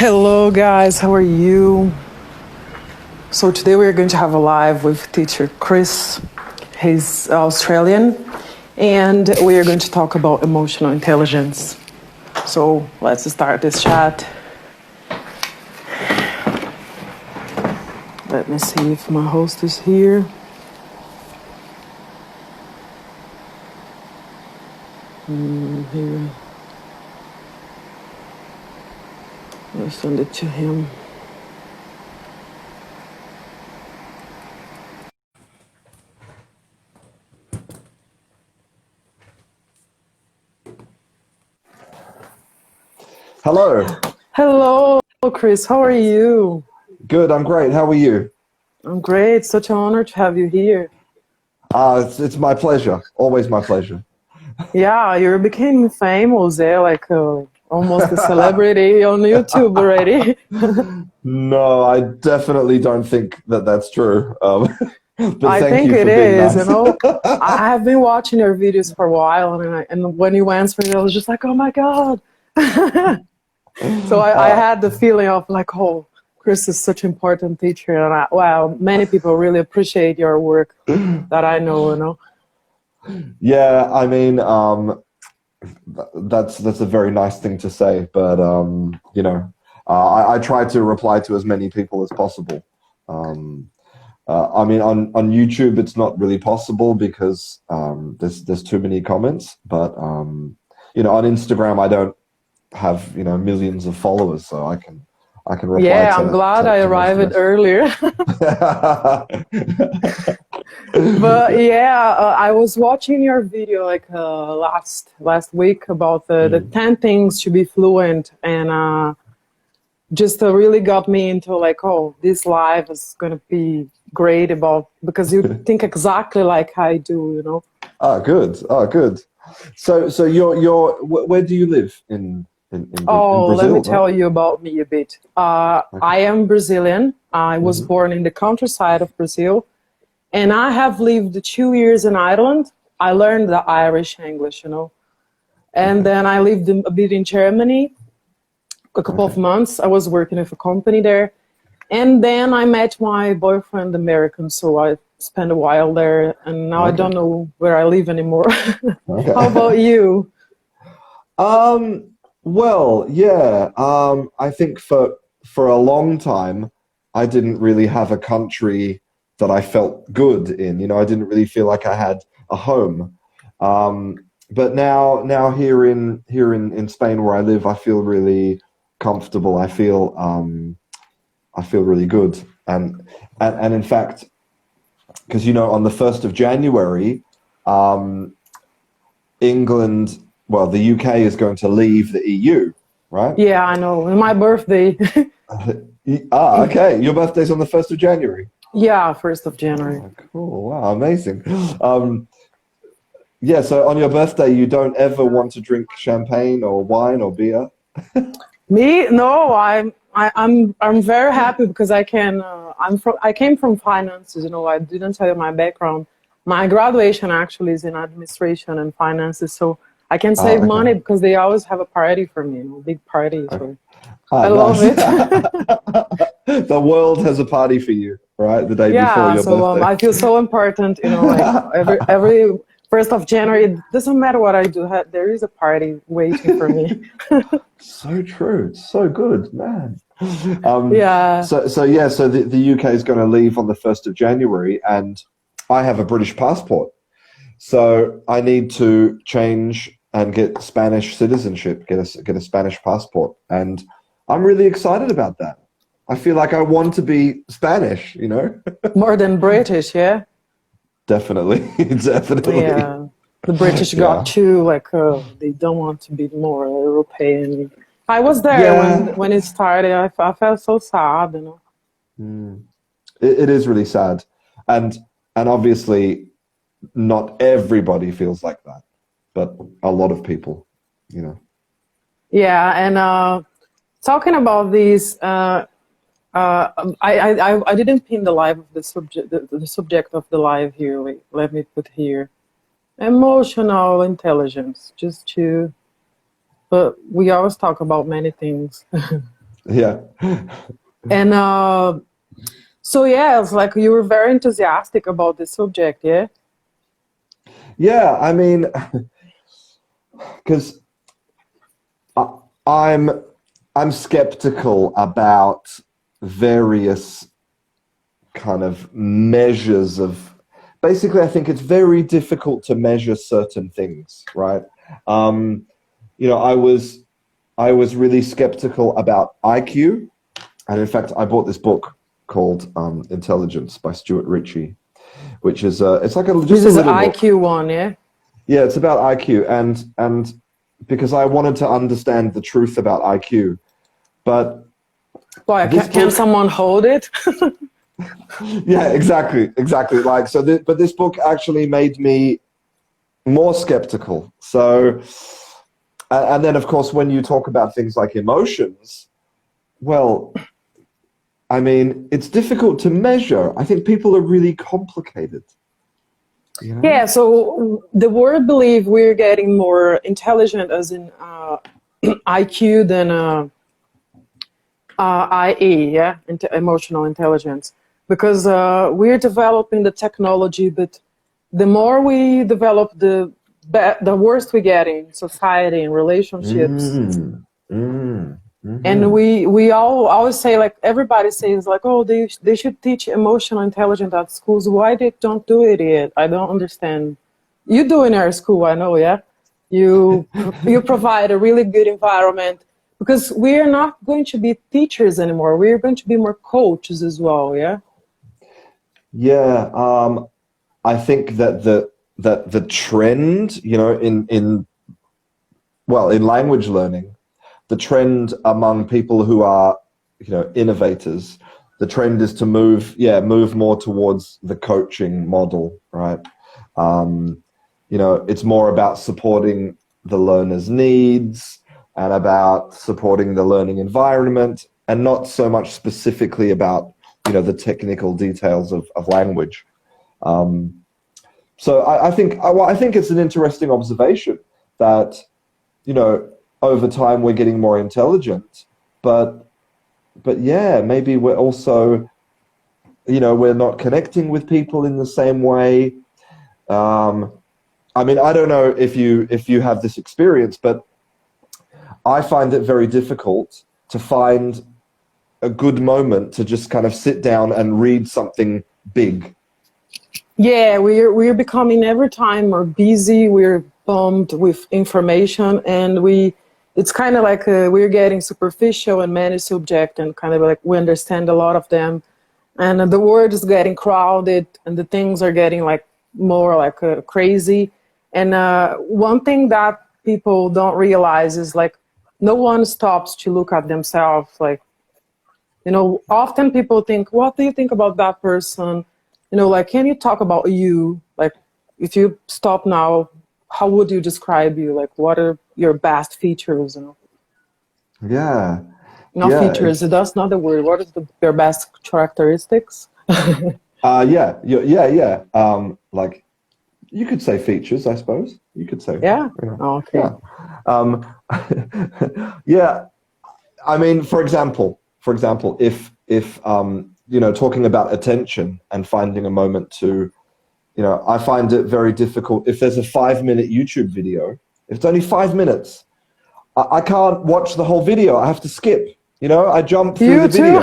Hello guys, how are you? So today we're going to have a live with teacher Chris. He's Australian and we are going to talk about emotional intelligence. So let's start this chat. Let me see if my host is here. Here. I'll send it to him. Hello. Hello, Chris. How are you? Good, I'm great. How are you? I'm great. Such an honor to have you here. It's my pleasure. Always my pleasure. Yeah, you became famous, almost a celebrity on YouTube already. No, I definitely don't think that that's true. But I thank think you it for being is, nice. I have been watching your videos for a while, and when you answered, I was just like, oh my God. So I had the feeling of like, oh, Chris is such an important teacher, and wow, many people really appreciate your work that I know. Yeah, I mean, that's a very nice thing to say, but I try to reply to as many people as possible. I mean, on YouTube, it's not really possible because there's too many comments. But on Instagram, I don't have millions of followers, so I can reply Yeah, to. I'm glad I To most of arrived this. earlier. But yeah, I was watching your video last week about the 10 things to be fluent, and just really got me into like, oh, this live is gonna be great because you think exactly like I do. Good. Oh, good. So where do you live in Oh, let Brazil, me right? tell you about me a bit. I am Brazilian. I was born in the countryside of Brazil. And I have lived 2 years in Ireland. I learned the Irish English. And then I lived a bit in Germany, a couple of months. I was working with a company there. And then I met my boyfriend, American, so I spent a while there. And now I don't know where I live anymore. Okay. How about you? Well, yeah. I think for a long time, I didn't really have a country that I felt good in. I didn't really feel like I had a home. But now here in Spain where I live, I feel really comfortable. I feel really good. And in fact, because on the 1st of January, England, well, the UK is going to leave the EU, right? Yeah, I know. And my birthday. Okay. Your birthday's on the 1st of January. Yeah, 1st of January. Oh, cool. Wow, amazing. Yeah, so on your birthday, you don't ever want to drink champagne or wine or beer? Me? No, I'm very happy because I can. I came from finances. I didn't tell you my background. My graduation actually is in administration and finances, so I can save money because they always have a party for me. Big party. So I love Nice. it. The world has a party for you, right? The day before Yeah. your So birthday. I feel so important. Like every 1st of January. It doesn't matter what I do. There is a party waiting for me. So true. So good, man. Yeah. So the UK is going to leave on the 1st of January, and I have a British passport. So I need to change and get Spanish citizenship, get a Spanish passport. And I'm really excited about that. I feel like I want to be Spanish, More than British, yeah. Definitely. Definitely. Yeah, the British got too they don't want to be more European. I was there Yeah. when it started. I felt so sad. It is really sad. And obviously not everybody feels like that, but a lot of people. Yeah, and talking about these, I didn't pin the live of the subject of the live here. Wait, let me put here emotional intelligence, just to. But we always talk about many things. Yeah. And so yeah, it's like you were very enthusiastic about the subject, yeah? Yeah, I mean, because I'm skeptical about various kind of measures of. Basically, I think it's very difficult to measure certain things, right? You know, I was really skeptical about IQ, and in fact, I bought this book called Intelligence by Stuart Ritchie, which is it's like This just a is the little book. IQ one, yeah? Yeah, it's about IQ, and because I wanted to understand the truth about IQ, but Why, this can book, someone hold it? yeah, exactly. Like so, but this book actually made me more skeptical. So, and then of course, when you talk about things like emotions, well, I mean, it's difficult to measure. I think people are really complicated. You know? Yeah, so the word believe we're getting more intelligent as in IQ than IE, yeah, emotional intelligence, because we're developing the technology, but the more we develop, the worse we get in society and relationships. And we all always say, like, everybody says, like, oh, they should teach emotional intelligence at schools. Why they don't do it yet? I don't understand. You do in our school, I know, yeah. You provide a really good environment, because we're not going to be teachers anymore. We're going to be more coaches as well, yeah. Yeah, I think that the trend, you know, in language learning, the trend among people who are, you know, innovators, the trend is to move more towards the coaching model, right? You know, it's more about supporting the learner's needs and about supporting the learning environment, and not so much specifically about, you know, the technical details of language. So I think it's an interesting observation that, you know, over time we're getting more intelligent, but yeah, maybe we're also, you know, we're not connecting with people in the same way. I mean, I don't know if you have this experience, but I find it very difficult to find a good moment to just kind of sit down and read something big. Yeah, we're becoming every time more busy. We're pumped with information, and it's kind of like we're getting superficial and many subject, and kind of like we understand a lot of them, and the word is getting crowded, and the things are getting like more like crazy. And one thing that people don't realize is, like, no one stops to look at themselves. Like, you know, often people think, what do you think about that person? You know, like, can you talk about you? Like, if you stop now, how would you describe you? Like, what are your best features? You know, Yeah, not features. That's not the word. What is your best characteristics? yeah. Like, you could say features, I suppose. You could say. Yeah. You know, Oh, okay. yeah. Yeah. I mean, for example, if you know, talking about attention and finding a moment to, you know, I find it very difficult if there's a 5-minute YouTube video. If it's only 5 minutes, I can't watch the whole video. I have to skip. You know, I jump through the video.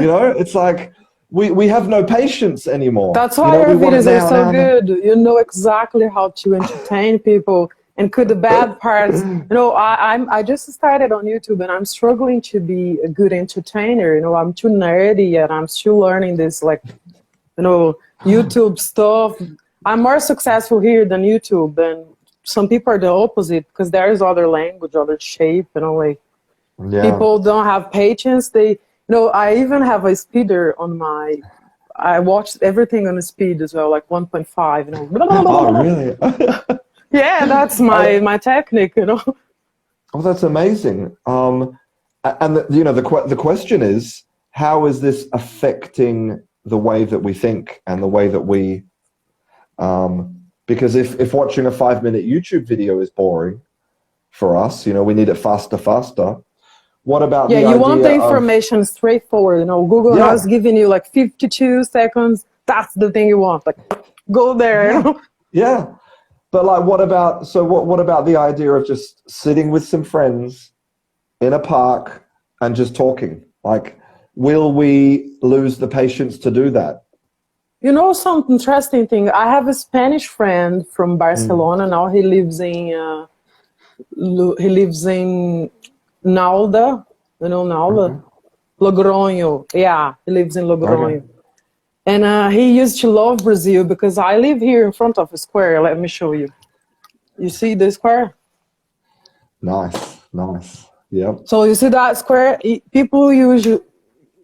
You know, it's like we have no patience anymore. That's why you know, our videos are so now. good. You know exactly how to entertain people and cut the bad parts. You know, I just started on YouTube, and I'm struggling to be a good entertainer. You know, I'm too nerdy, and I'm still learning this, like, you know, YouTube stuff. I'm more successful here than YouTube, and some people are the opposite, because there is other language, other shape, you know, like, people don't have patience. You know, I even have a speeder on I watched everything on a speed as well, like 1.5, you know. Oh, really? Yeah, that's my technique, you know. Oh, that's amazing. And you know, the question is, how is this affecting the way that we think and the way that we? Because if watching a 5-minute YouTube video is boring for us, you know, we need it faster. what about Yeah, the you want the idea of, information straightforward. You know, Google yeah, now is giving you like 52 seconds. That's the thing you want. Like, go there. You yeah, know? yeah. But like, what about the idea of just sitting with some friends in a park and just talking? Like, will we lose the patience to do that? You know, some interesting thing. I have a Spanish friend from Mm. Barcelona. Now he lives in Nalda. You know, Nalda, Okay. Logronho. Yeah, he lives in Okay. Logronho. And he used to love Brazil because I live here in front of a square. Let me show you. You see the square? Nice. Nice. Yep. So you see that square? People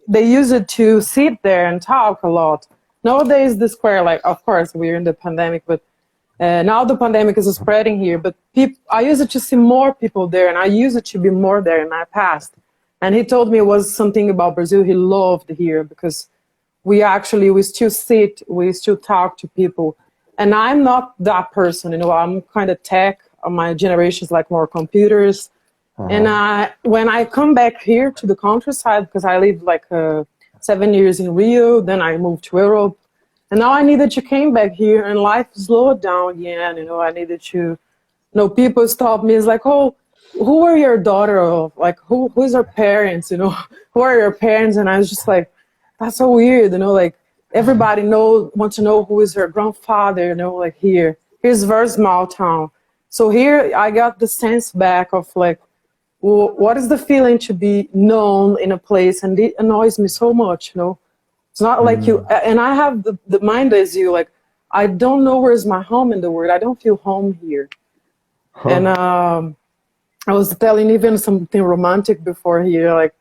they use it to sit there and talk a lot. Nowadays, the square, like, of course, we're in the pandemic, but now the pandemic is spreading here. But I used it to see more people there, and I used it to be more there in my past. And he told me it was something about Brazil he loved here because we still sit, we still talk to people. And I'm not that person, you know, I'm kind of tech. My generation's like more computers. And when I come back here to the countryside, because I lived like 7 years in Rio, then I moved to Europe. And now I needed to came back here and life slowed down again, you know, I needed to, you know, people stop me, it's like, oh, who are your daughter of? Like, who's your parents, you know? Who are your parents? And I was just like, that's so weird, you know, like everybody wants to know who is her grandfather, you know, like here's a very small town. So here I got the sense back of like, well, what is the feeling to be known in a place? And it annoys me so much, you know. It's not like you, and I have the mind as you, like, I don't know where's my home in the world. I don't feel home here. And I was telling even something romantic before here, like,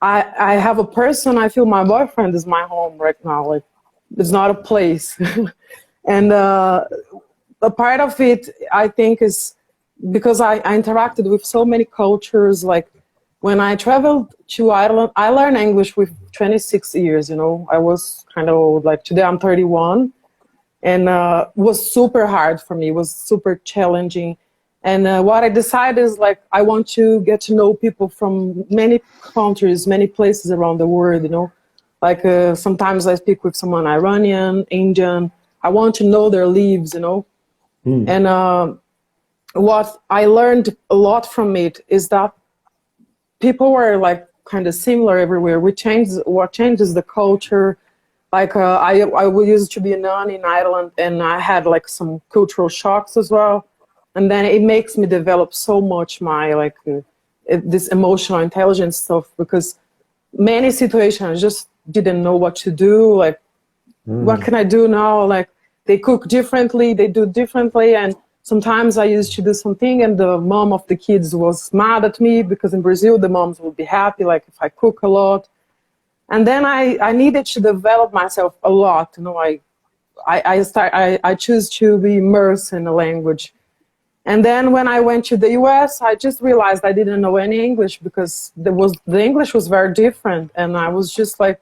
I have a person, I feel my boyfriend is my home right now. Like, it's not a place. And a part of it, I think, is because I interacted with so many cultures. Like, when I traveled to Ireland, I learned English with 26 years, you know. I was kind of old. Like, today I'm 31. And it was super hard for me. It was super challenging. And what I decided is, like, I want to get to know people from many countries, many places around the world, you know. Like, sometimes I speak with someone Iranian, Indian. I want to know their lives, you know. And what I learned a lot from it is that people were, like, kind of similar everywhere. What changes the culture. Like, I used to be a nun in Ireland, and I had, like, some cultural shocks as well. And then it makes me develop so much my, like, this emotional intelligence stuff, because many situations I just didn't know what to do. Like, what can I do now? Like, they cook differently, they do differently. And sometimes I used to do something and the mom of the kids was mad at me, because in Brazil, the moms would be happy, like, if I cook a lot. And then I needed to develop myself a lot. You know, I choose to be immersed in the language. And then when I went to the US, I just realized I didn't know any English, because the English was very different. And I was just like,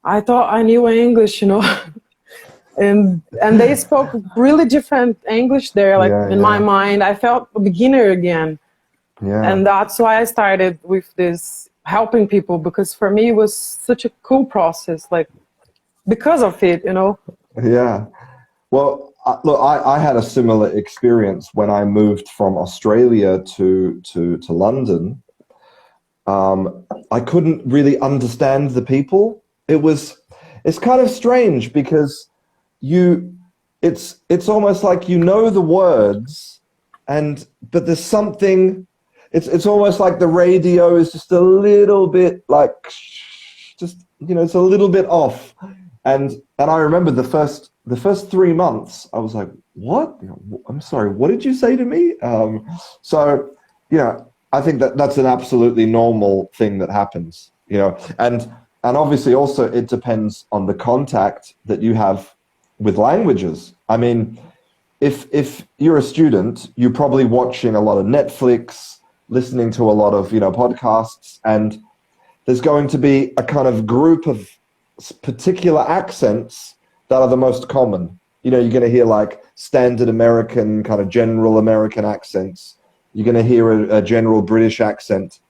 I thought I knew English, you know. and they spoke really different English there. Like, in my mind, I felt a beginner again. And that's why I started with this helping people, because for me it was such a cool process, like, because of it, you know. Yeah. Well, look, I had a similar experience when I moved from Australia to London. I couldn't really understand the people. It's kind of strange, because it's almost like you know the words, but there's something. It's almost like the radio is just a little bit, like, just, you know, it's a little bit off. And I remember the first 3 months, I was like, what? I'm sorry, what did you say to me? So, you know, I think that's an absolutely normal thing that happens, you know, and obviously also it depends on the contact that you have with languages. I mean, if you're a student, you're probably watching a lot of Netflix, listening to a lot of, you know, podcasts, and there's going to be a kind of group of particular accents that are the most common. You know, you're going to hear like standard American, kind of general American accents. You're going to hear a general British accent.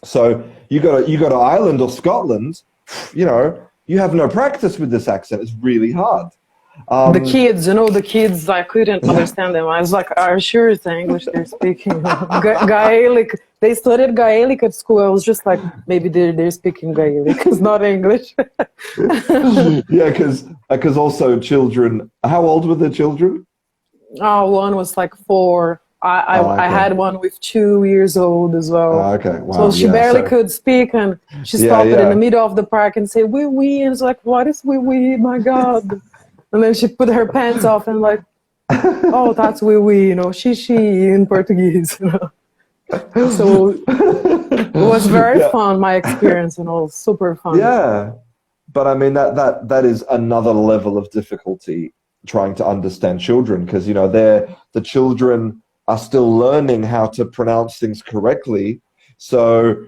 So you go to Ireland or Scotland, you know, you have no practice with this accent. It's really hard. The kids, you know, the kids, I couldn't understand them. I was like, are you sure it's English they're speaking? Gaelic. They studied Gaelic at school. I was just like, maybe they're speaking Gaelic. It's not English. Yeah, because also children, how old were the children? Oh, one was like 4. I okay. had one with 2 years old as well. Okay, wow. So she barely could speak, and she stopped in the middle of the park and said, "Wee wee," and it's like, "What is wee wee? My God!" And then she put her pants off and like, "Oh, that's wee wee," you know, she in Portuguese, you know. So it was very fun, my experience, you know, super fun. Yeah, but I mean that is another level of difficulty trying to understand children, because you know the children are still learning how to pronounce things correctly. So,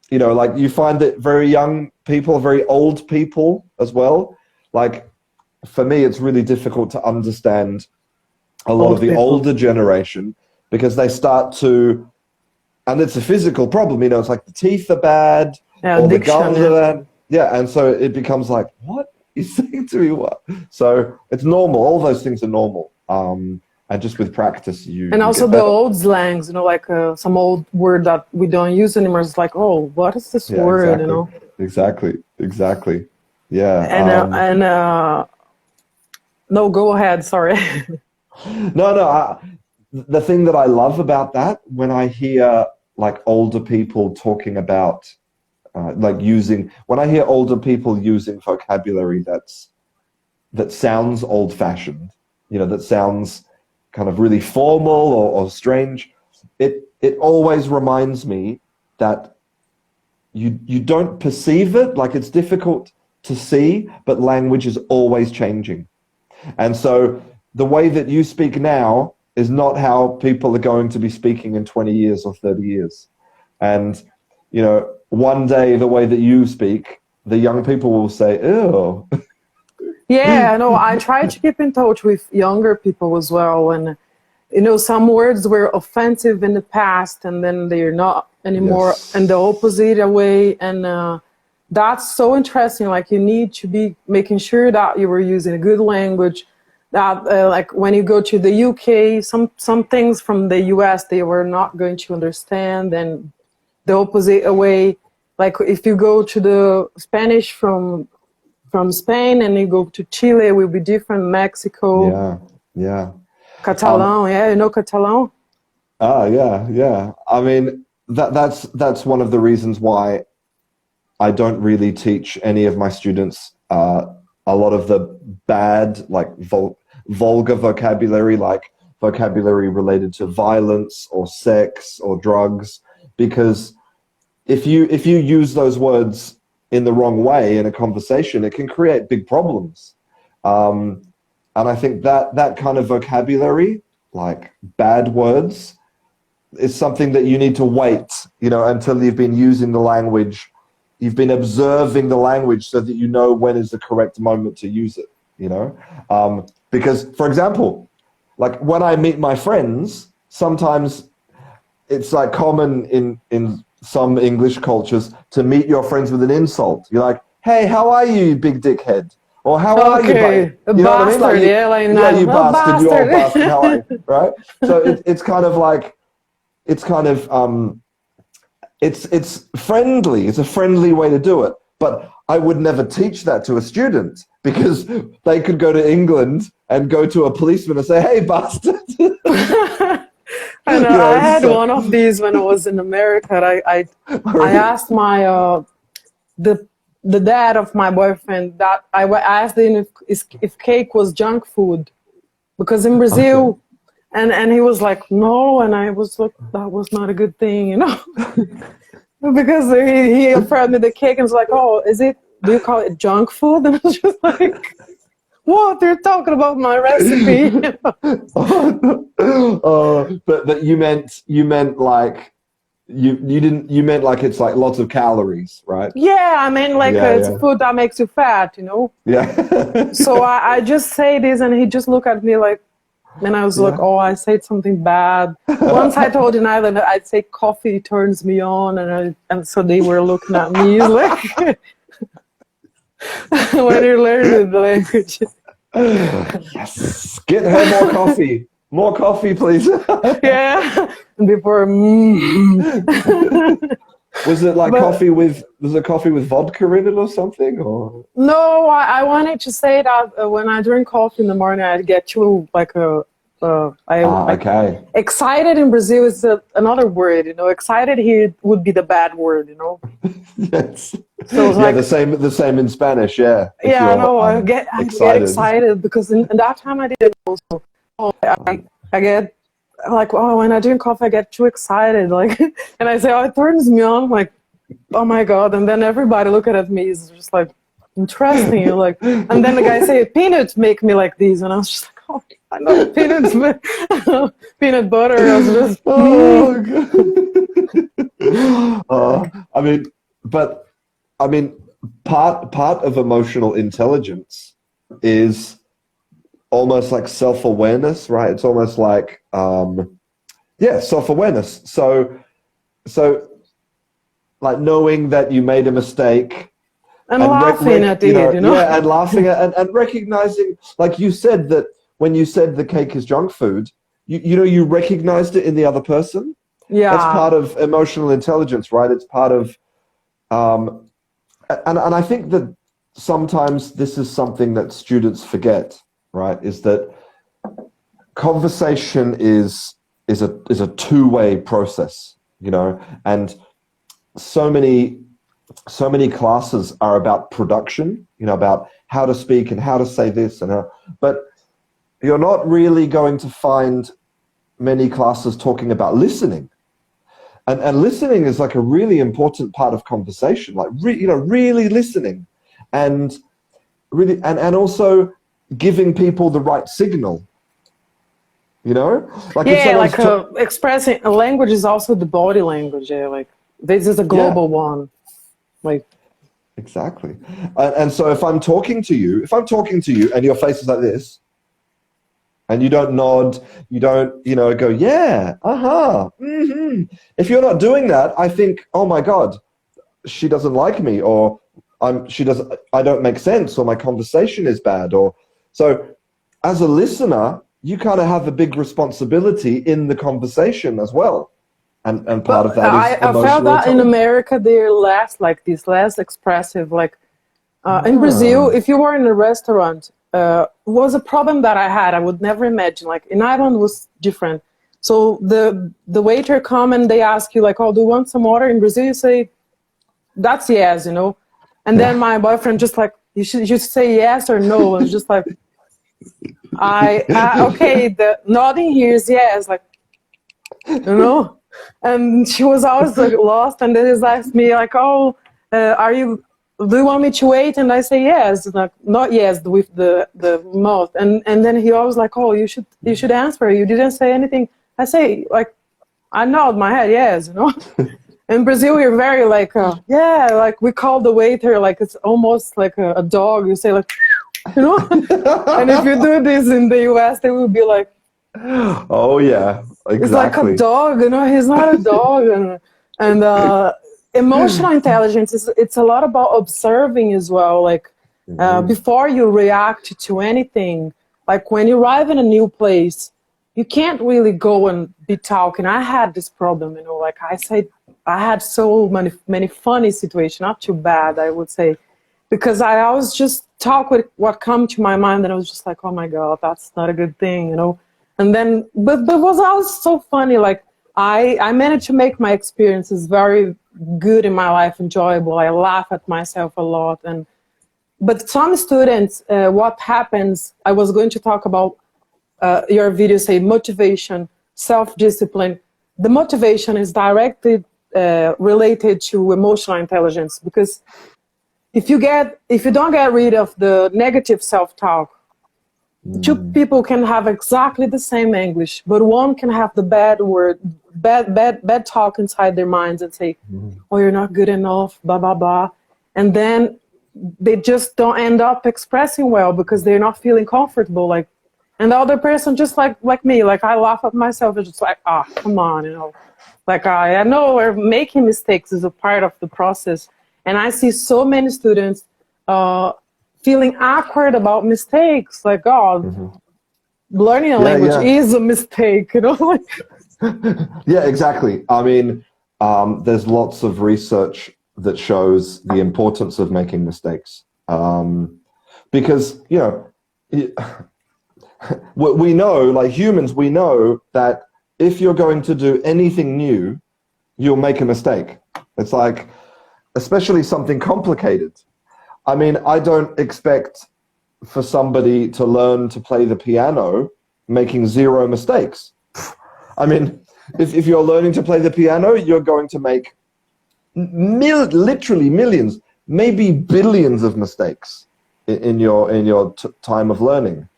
you know, like you find that very young people, very old people as well. Like for me, it's really difficult to understand a lot of the older generation, because they start to, and it's a physical problem, you know, it's like the teeth are bad, or the gums are bad. Yeah, and so it becomes like, what? You're saying to me what? So it's normal. All those things are normal. And just with practice, and also the old slangs, you know, like some old word that we don't use anymore. It's like, oh, what is this word? Exactly. You know. Exactly. Yeah. No, go ahead. Sorry. No. The thing that I love about that, when I hear like older people talking about when I hear older people using vocabulary that sounds old-fashioned, you know, that sounds kind of really formal or strange, it always reminds me that you don't perceive it, like it's difficult to see, but language is always changing. And so the way that you speak now is not how people are going to be speaking in 20 years or 30 years. And, you know, one day the way that you speak, the young people will say, ew. Yeah, no, I try to keep in touch with younger people as well. And, you know, some words were offensive in the past and then they're not anymore, in the opposite way. And that's so interesting. Like, you need to be making sure that you were using a good language, that like when you go to the UK, some things from the US, they were not going to understand, and the opposite way. Like if you go to the Spanish from Spain and you go to Chile, it will be different. Mexico. Yeah. Catalan, you know Catalan? Yeah. I mean, that's one of the reasons why I don't really teach any of my students a lot of the bad, like vulgar vocabulary, like vocabulary related to violence or sex or drugs, because if you use those words in the wrong way in a conversation, it can create big problems. And I think that kind of vocabulary, like bad words, is something that you need to wait, you know, until you've been using the language, you've been observing the language, so that you know when is the correct moment to use it, you know? Because, for example, like when I meet my friends, sometimes it's like common in some English cultures to meet your friends with an insult. You're like, hey, how are you, big dickhead? Or how are you, buddy? You know what I mean? Like, you bastard, you old bastard, how are you? Right? So it's kind of like, it's friendly. It's a friendly way to do it. But I would never teach that to a student, because they could go to England and go to a policeman and say, hey, bastard. I know, you know, I had one of these when I was in America. I asked my the dad of my boyfriend that I asked him if cake was junk food, because in Brazil, and he was like, no, and I was like, that was not a good thing, you know, because he offered me the cake and was like, oh, do you call it junk food? And I was just like, what? They're talking about my recipe. But you meant like you meant like it's like lots of calories, right? Yeah, I mean like it's food that makes you fat, you know. Yeah. So I just say this, and he just looked at me like, And I was like, oh, I said something bad. Once I told in Ireland, I'd say coffee turns me on, and so they were looking at me like, when you learn the language. Yes, get her more coffee. More coffee, please. Yeah, and before. Was it like coffee with? Was it coffee with vodka in it or something? Or no, I wanted to say that when I drink coffee in the morning, I get too like okay. Excited in Brazil is another word. You know, excited here would be the bad word. You know. Yes. So it's yeah, like, the same in Spanish. Yeah. Yeah, I know. I get excited because in that time I did also. Oh, I get like, oh, when I drink coffee, I get too excited. Like, and I say, oh, it turns me on. Like, oh my God. And then everybody looking at me is just like, interesting. You're like, and then the guy say, peanuts make me like these. And I was just like, oh, I know peanuts, but peanut butter. I was just, oh, I mean, part of emotional intelligence is almost like self-awareness, right? It's almost like, self-awareness. So like knowing that you made a mistake and laughing at it, you know? Yeah, and laughing at and recognizing, like you said, that when you said the cake is junk food, you recognized it in the other person. Yeah. That's part of emotional intelligence, right? It's part of, and I think that sometimes this is something that students forget, right? Is that conversation is a two-way process, you know, and so many classes are about production, you know, about how to speak and how to say this and how, but you're not really going to find many classes talking about listening. And listening is like a really important part of conversation, like really listening, and really and also giving people the right signal. You know, like expressing a language is also the body language. Yeah, like this is a global one. Like exactly. And so if I'm talking to you and your face is like this, and you don't nod, you don't, go, yeah, mm-hmm. If you're not doing that, I think, oh my God, she doesn't like me, or I don't make sense, or my conversation is bad. Or so as a listener, you kind of have a big responsibility in the conversation as well. And part of that is I felt that in America, they're less expressive. Like in Brazil, if you were in a restaurant, was a problem that I had. I would never imagine. Like in Ireland was different. So the waiter come and they ask you like, oh, do you want some water? In Brazil, you say, that's yes, you know. And then my boyfriend just like, you should just say yes or no. And just like, okay, the nodding here is yes, like, you know. And she was always like lost. And then he asked me like, oh, do you want me to wait? And I say yes, like not yes with the mouth. And then he always like, oh, you should answer. You didn't say anything. I say like, I nod my head yes, you know. In Brazil, we're very like, like we call the waiter like it's almost like a dog. You say like, you know. And if you do this in the US, they will be like, oh yeah, exactly. It's like a dog, you know. He's not a dog, and emotional intelligence it's a lot about observing as well. Like before you react to anything, like when you arrive in a new place, you can't really go and be talking. I had this problem, you know. Like I said, I had so many funny situations, not too bad, I would say, because I always just talk with what come to my mind, and I was just like, oh my God, that's not a good thing, you know. And then, but it was always so funny. Like I managed to make my experiences very good in my life, enjoyable. I laugh at myself a lot. But some students, what happens, I was going to talk about your video, say motivation, self-discipline. The motivation is directly related to emotional intelligence, because if you don't get rid of the negative self-talk, two people can have exactly the same English, but one can have the bad talk inside their minds and say, oh, you're not good enough, blah, blah, blah. And then they just don't end up expressing well because they're not feeling comfortable. Like And the other person just like me, like I laugh at myself. It's just like, come on, you know. Like I know we're making mistakes is a part of the process. And I see so many students feeling awkward about mistakes. Like, learning a language is a mistake, you know? Yeah, exactly. I mean, there's lots of research that shows the importance of making mistakes. Because, you know, we know, like humans, we know that if you're going to do anything new, you'll make a mistake. It's like, especially something complicated. I mean, I don't expect for somebody to learn to play the piano making 0 mistakes. I mean, if you're learning to play the piano, you're going to make literally millions, maybe billions of mistakes in your time of learning.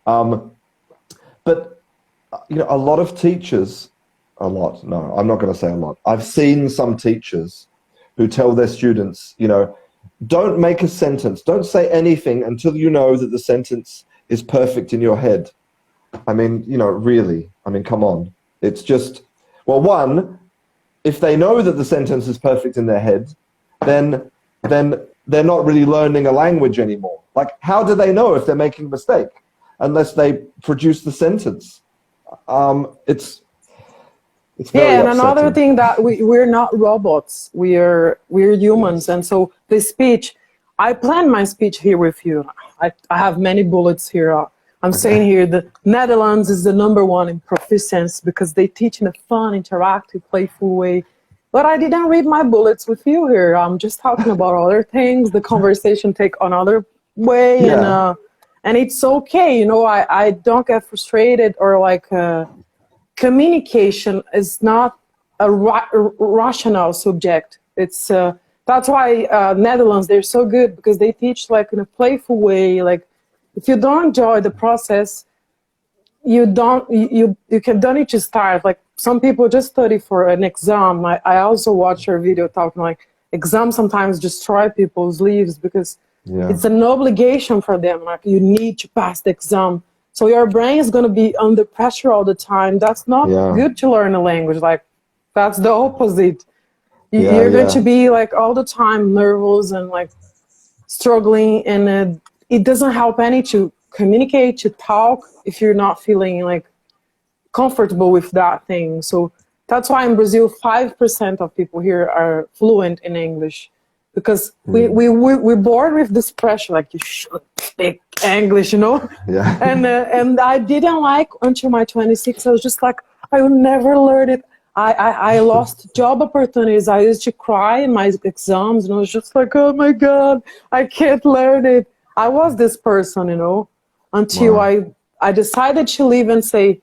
But you know, a lot of teachers, no, I'm not going to say a lot. I've seen some teachers who tell their students, you know, don't make a sentence, don't say anything until you know that the sentence is perfect in your head. I mean, you know, really, I mean, come on. It's just, well, one, if they know that the sentence is perfect in their head, then they're not really learning a language anymore. Like, how do they know if they're making a mistake unless they produce the sentence? It's very and upsetting. another thing that we're not robots. We're humans, and so the speech. I planned my speech here with you. I have many bullets here. I'm saying here the Netherlands is the #1 in proficiency because they teach in a fun, interactive, playful way. But I didn't read my bullets with you here. I'm just talking about other things. The conversation take another way, and it's okay. You know, I don't get frustrated or like. Communication is not a rational subject. It's that's why Netherlands, they're so good because they teach like in a playful way. Like if you don't enjoy the process, you don't need to start. Like some people just study for an exam. I also watch your video talking like exams sometimes destroy people's lives because it's an obligation for them. Like you need to pass the exam. So your brain is going to be under pressure all the time. That's not good to learn a language. Like, that's the opposite. You're going to be like all the time nervous and like struggling. And it doesn't help any to communicate, to talk if you're not feeling like comfortable with that thing. So that's why in Brazil, 5% of people here are fluent in English. Because we're born with this pressure, like you should speak English, you know? Yeah. And I didn't like until my 26. I was just like, I will never learn it. I lost job opportunities. I used to cry in my exams, and I was just like, oh my God, I can't learn it. I was this person, you know, until I decided to leave and say,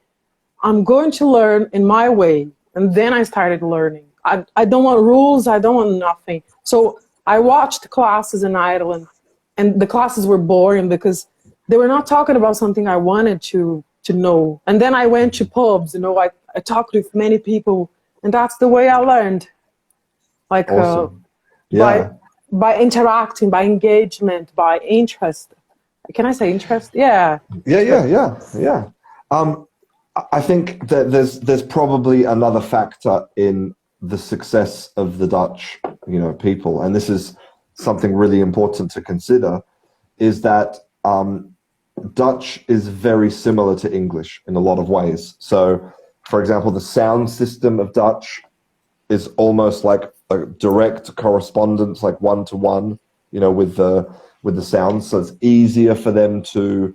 I'm going to learn in my way. And then I started learning. I don't want rules. I don't want nothing. So I watched classes in Ireland, and the classes were boring because they were not talking about something I wanted to know. And then I went to pubs, you know, I talked with many people, and that's the way I learned. Like awesome. by interacting, by engagement, by interest. Can I say interest? Yeah. Yeah. I think that there's probably another factor in the success of the Dutch, you know, people, and this is something really important to consider, is that Dutch is very similar to English in a lot of ways. So, for example, the sound system of Dutch is almost like a direct correspondence, like one-to-one, you know, with the sounds. So it's easier for them to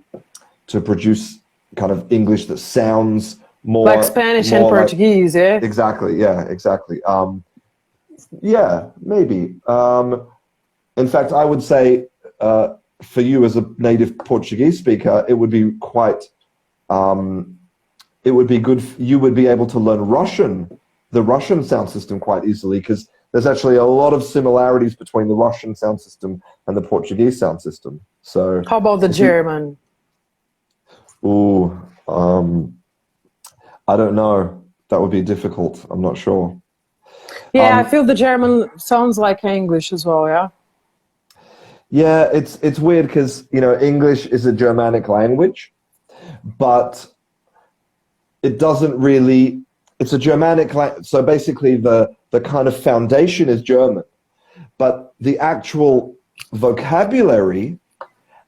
produce kind of English that sounds more like Spanish and Portuguese, yeah? Exactly, exactly. Yeah, maybe. In fact, I would say for you as a native Portuguese speaker, it would be quite, it would be good, you would be able to learn Russian, the Russian sound system quite easily, because there's actually a lot of similarities between the Russian sound system and the Portuguese sound system. So how about the German? I don't know. That would be difficult. I'm not sure. Yeah, I feel the German sounds like English as well, yeah? Yeah, it's weird because, you know, English is a Germanic language, but it doesn't really, it's a Germanic language. So basically the kind of foundation is German, but the actual vocabulary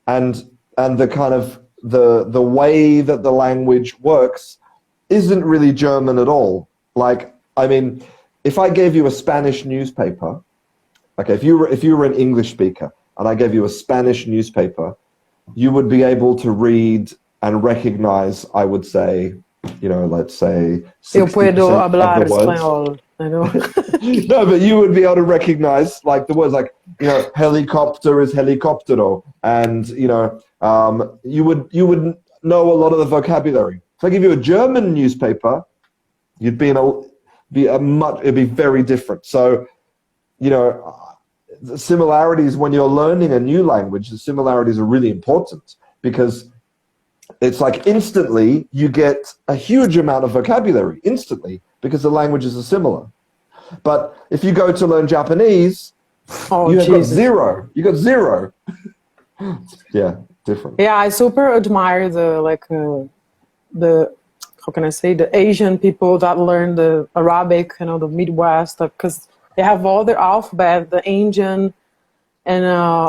and the kind of the way that the language works isn't really German at all. Like, I mean, if I gave you a Spanish newspaper, okay, if you were an English speaker and I gave you a Spanish newspaper, you would be able to read and recognize, I would say, you know, let's say 60% Eu puedo hablar of the words. español. I know. No, but you would be able to recognize like the words, like, you know, helicopter is helicoptero, and you know, you would know a lot of the vocabulary. If I give you a German newspaper, you'd it'd be very different. So, you know, the similarities when you're learning a new language, the similarities are really important because it's like instantly you get a huge amount of vocabulary instantly because the languages are similar. But if you go to learn Japanese, you got zero. You got zero. Yeah, different. Yeah, I super admire the how can I say, the Asian people that learn the Arabic, you know, the Midwest, because they have all their alphabet, the Indian, and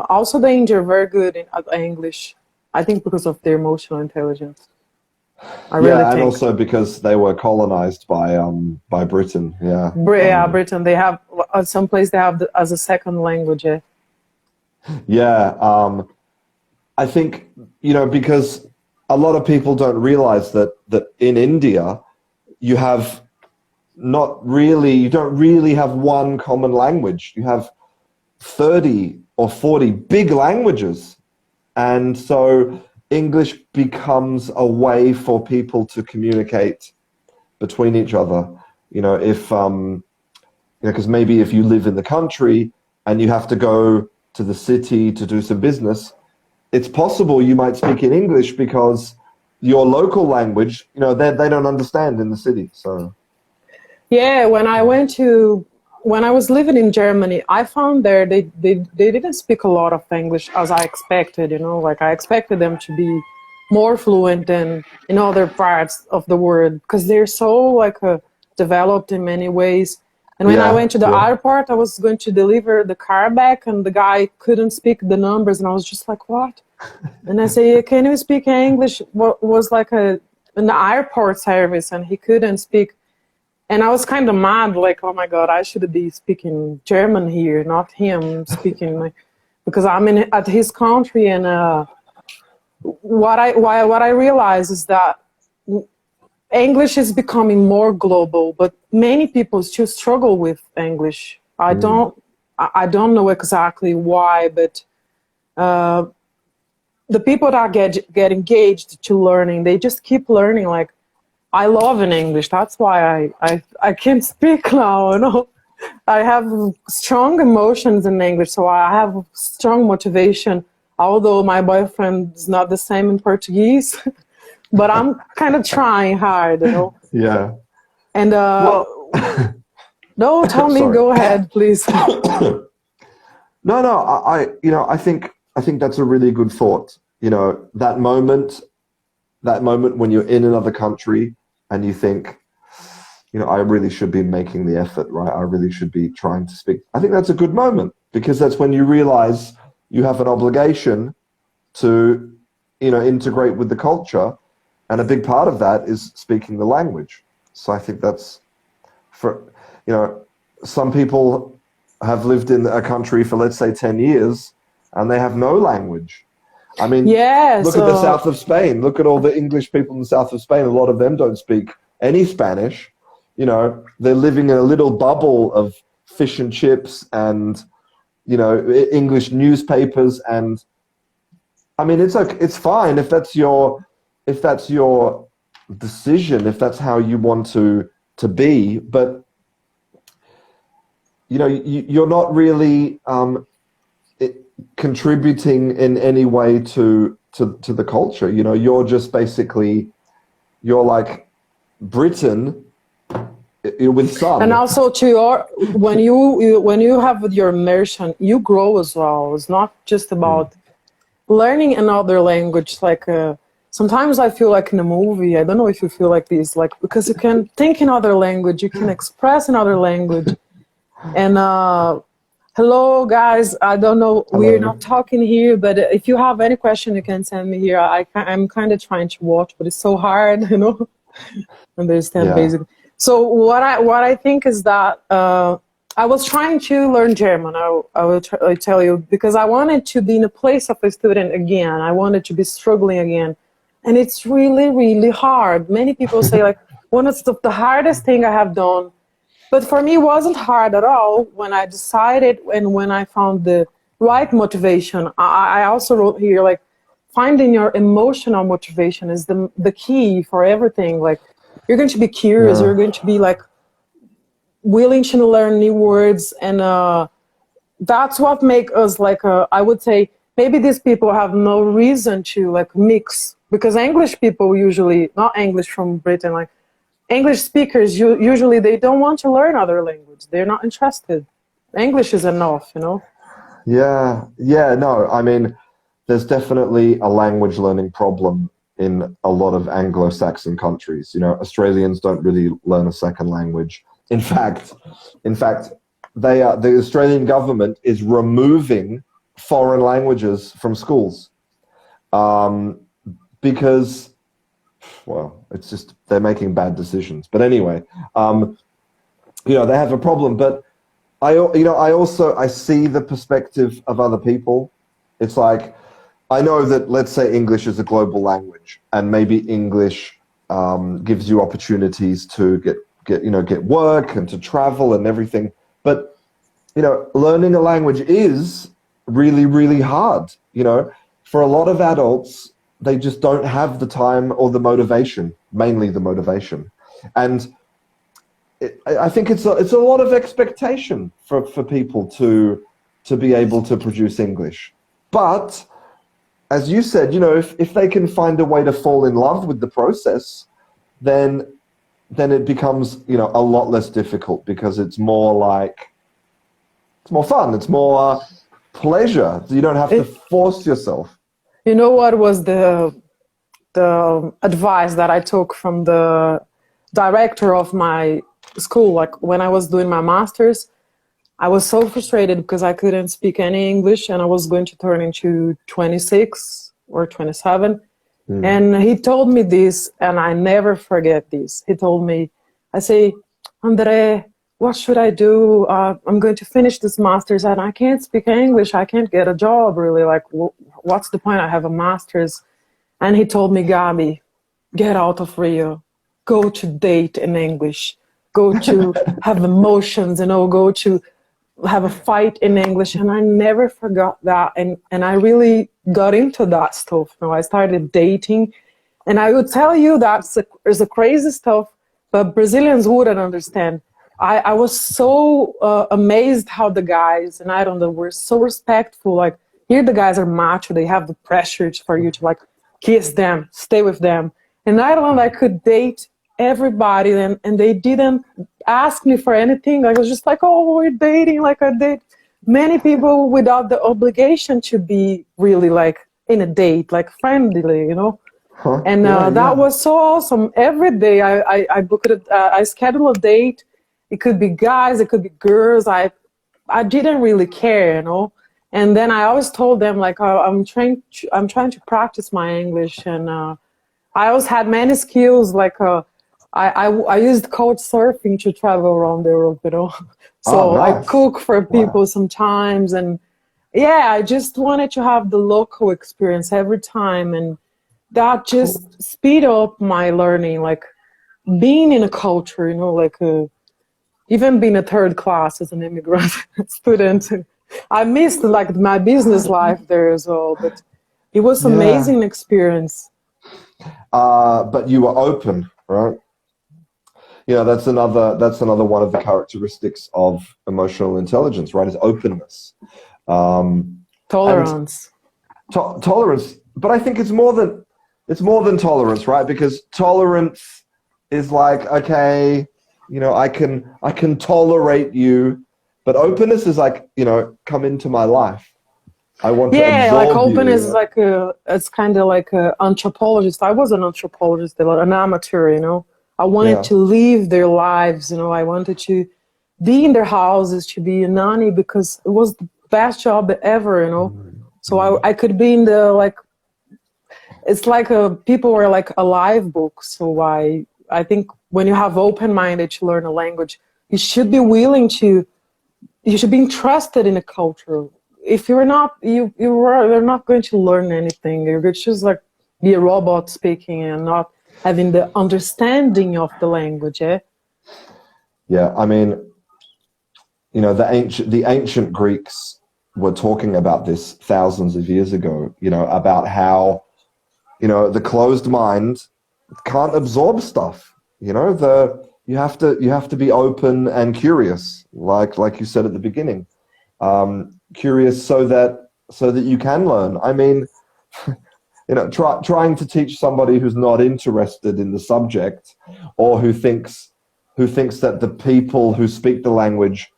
also the Indian are very good at English. I think because of their emotional intelligence. I really think. Also because they were colonized by Britain. Yeah. Britain. They have some place they have as a second language. Yeah. I think, you know, because a lot of people don't realize that in India you don't really have one common language. You have 30 or 40 big languages. And so English becomes a way for people to communicate between each other. You know, if, you know, because maybe if you live in the country and you have to go to the city to do some business, it's possible you might speak in English because your local language, you know, they don't understand in the city. So, yeah, when I was living in Germany, I found there they didn't speak a lot of English as I expected, you know, like I expected them to be more fluent than in other parts of the world because they're so developed in many ways. And when I went to the airport, I was going to deliver the car back and the guy couldn't speak the numbers and I was just like, what? And I say, can you speak English? What was like an airport service and he couldn't speak. And I was kind of mad, like, oh my God, I should be speaking German here, not him speaking, because I'm at his country. And what I realize is that English is becoming more global, but many people still struggle with English. I don't know exactly why, but the people that get engaged to learning, they just keep learning. Like, I love in English. That's why I can't speak now, you know. I have strong emotions in English, so I have strong motivation, although my boyfriend is not the same in Portuguese. But I'm kind of trying hard, you know. Yeah. And no, tell me, go ahead, please. No, I think that's a really good thought. You know, that moment when you're in another country and you think, you know, I really should be making the effort, right? I really should be trying to speak. I think that's a good moment because that's when you realize you have an obligation to, you know, integrate with the culture. And a big part of that is speaking the language. So I think that's for, you know, some people have lived in a country for, let's say, 10 years and they have no language. I mean, look at the south of Spain. Look at all the English people in the south of Spain. A lot of them don't speak any Spanish. You know, they're living in a little bubble of fish and chips and, you know, English newspapers. And I mean, it's fine if that's your decision, if that's how you want to be. But, you know, you're not really contributing in any way to the culture. You know, you're just basically, you're like Britain with sun. And also when you have your immersion, you grow as well. It's not just about learning another language. Like sometimes I feel like in a movie. I don't know if you feel like this, like, because you can think in other language, you can express in other language. And hello, guys. I don't know, we're not talking here, but if you have any question, you can send me here. I'm kind of trying to watch, but it's so hard, you know, understand basically. So what I think is that I was trying to learn German. I will tell you, because I wanted to be in a place of a student again. I wanted to be struggling again. And it's really, really hard. Many people say, like, one of the hardest thing I have done. But for me, it wasn't hard at all when I decided and when I found the right motivation. I also wrote here, like, finding your emotional motivation is the key for everything. Like, you're going to be curious. You're going to be, like, willing to learn new words. And that's what makes us, like, I would say, maybe these people have no reason to, like, mix. Because English people usually, not English from Britain, like, English speakers, usually they don't want to learn other language. They're not interested. English is enough, you know? Yeah, no, I mean, there's definitely a language learning problem in a lot of Anglo-Saxon countries. You know, Australians don't really learn a second language. In fact, the Australian government is removing foreign languages from schools because, well, it's just they're making bad decisions. But anyway, you know, they have a problem. But I see the perspective of other people. It's like, I know that, let's say English is a global language, and maybe English gives you opportunities to get work and to travel and everything. But, you know, learning a language is really, really hard. You know, for a lot of adults, they just don't have the time or the motivation, mainly the motivation. And I think it's a lot of expectation for people to be able to produce English. But as you said, you know, if they can find a way to fall in love with the process, then it becomes, you know, a lot less difficult, because it's more fun, it's more pleasure. You don't have to force yourself. You know what was the advice that I took from the director of my school? Like, when I was doing my master's, I was so frustrated because I couldn't speak any English, and I was going to turn into 26 or 27. And he told me this, and I never forget this. He told me, I say, André, what should I do? I'm going to finish this master's, and I can't speak English. I can't get a job, really. Like, what's the point? I have a master's. And he told me, Gaby, get out of Rio. Go to date in English. Go to have emotions, you know, go to have a fight in English. And I never forgot that. And I really got into that stuff. You know, I started dating. And I would tell you that there's a crazy stuff, but Brazilians wouldn't understand. I was so amazed how the guys in Ireland were so respectful. Like, here the guys are macho. They have the pressure for you to, like, kiss them, stay with them. In Ireland, I could date everybody, and they didn't ask me for anything. I was just like, oh, we're dating. Like, I date many people without the obligation to be really, like, in a date, like, friendly, you know? And that was so awesome. Every day I booked it, I scheduled a date. It could be guys, it could be girls. I didn't really care, you know? And then I always told them, like, I'm trying to practice my English, and I always had many skills. Like, I used couch surfing to travel around Europe, you know. So nice. I cook for people sometimes, and yeah, I just wanted to have the local experience every time, and that just speed up my learning. Like, being in a culture, you know, like even being a third class as an immigrant student. I missed, like, my business life there as well, but it was an amazing experience. But you were open, right? Yeah, that's another one of the characteristics of emotional intelligence, right? Is openness, tolerance, tolerance. But I think it's more than tolerance, right? Because tolerance is like, okay, you know, I can tolerate you. But openness is like, you know, come into my life. I want to Yeah, like absorb open you. is like it's kind of like an anthropologist. I was an anthropologist, an amateur, you know. I wanted to live their lives, you know. I wanted to be in their houses, to be a nanny, because it was the best job ever, you know. So I could be in the, like, it's like people were like a live book. So I think when you have open-minded to learn a language, you should be willing to, you should be interested in a culture. If you're not, you're not going to learn anything. You're going to just like be a robot speaking and not having the understanding of the language. Yeah, I mean, you know, the ancient Greeks were talking about this thousands of years ago, you know, about how, you know, the closed mind can't absorb stuff. You know, you have to be open and curious, like you said at the beginning. Curious so that you can learn. I mean, you know, trying to teach somebody who's not interested in the subject, or who thinks that the people who speak the language